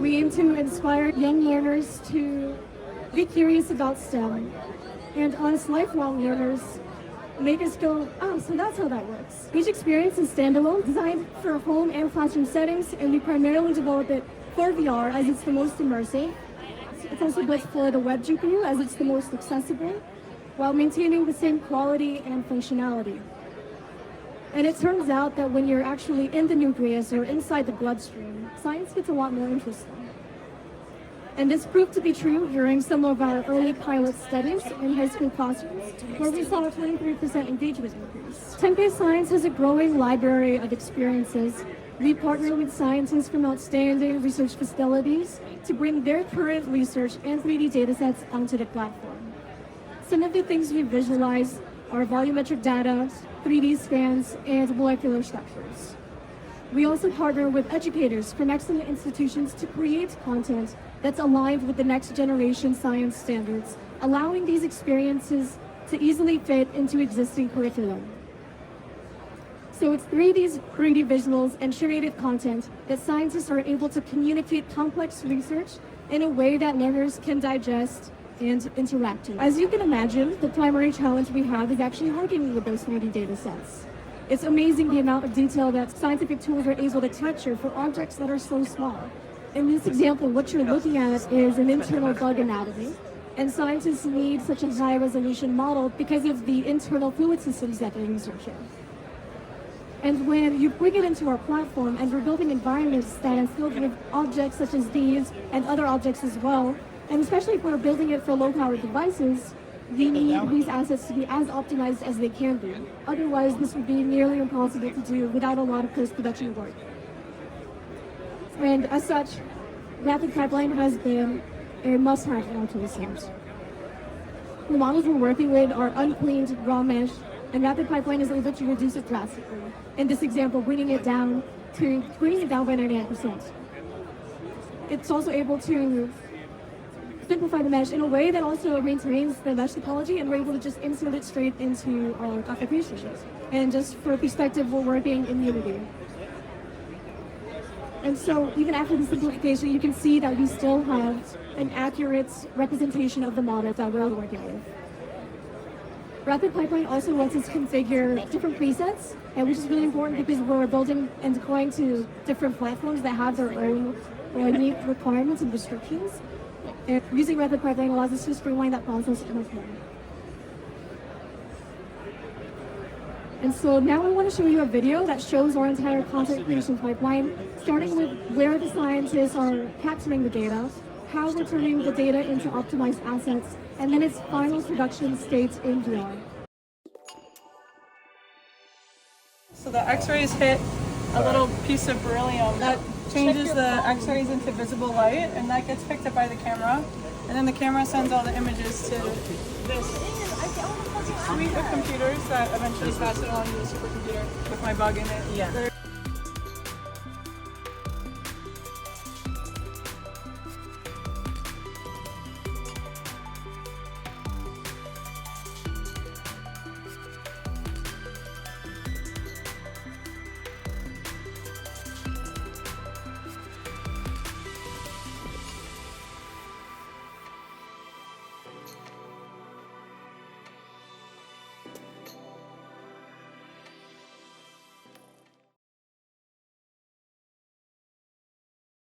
We aim to inspire young learners to be curious about STEM, and us lifelong learners make us go, oh, so that's how that works. Each experience is standalone, designed for home and classroom settings, and we primarily develop it for VR as it's the most immersive. It's also built for the web GPU as it's the most accessible, while maintaining the same quality and functionality. And it turns out that when you're actually in the nucleus or inside the bloodstream, science gets a lot more interesting. And this proved to be true during some of our early pilot studies in high school classrooms, where we saw a 23% engagement increase. 10K Science has a growing library of experiences. We partner with scientists from outstanding research facilities to bring their current research and 3D datasets onto the platform. Some of the things we visualize are volumetric data, 3D scans, and molecular structures. We also partner with educators from excellent institutions to create content that's aligned with the next generation science standards, allowing these experiences to easily fit into existing curriculum. So it's 3D visuals and curated content that scientists are able to communicate complex research in a way that learners can digest and interact with. As you can imagine, the primary challenge we have is actually working with those 3D data sets. It's amazing the amount of detail that scientific tools are able to capture for objects that are so small. In this example, what you're looking at is an internal bug anatomy, and scientists need such a high-resolution model because of the internal fluid systems that they're researching. And when you bring it into our platform and we're building environments that are filled with objects such as these and other objects as well, and especially if we're building it for low-powered devices, we need these assets to be as optimized as they can be. Otherwise, this would be nearly impossible to do without a lot of post-production work. And as such, RapidPipeline has been a must-have in our toolset. The models we're working with are uncleaned raw mesh, and RapidPipeline is able to reduce it drastically. In this example, bringing it down by 99%. It's also able to simplify the mesh in a way that also maintains the mesh topology, and we're able to just insert it straight into our applications. And just for perspective, we're working in Unity. And so even after the simplification, you can see that we still have an accurate representation of the model that we're working with. RapidPipeline also lets us configure different presets, and which is really important because we're building and deploying to different platforms that have their own unique requirements and restrictions. And using RapidPipeline allows us to streamline that process much more. And so now I want to show you a video that shows our entire content creation pipeline, starting with where the scientists are capturing the data, how we're turning the data into optimized assets, and then its final production state in VR. So the X-rays hit a little piece of beryllium that changes the X-rays into visible light, and that gets picked up by the camera, and then the camera sends all the images to this suite of computers that eventually pass it along to the supercomputer with my bug in it. Yeah.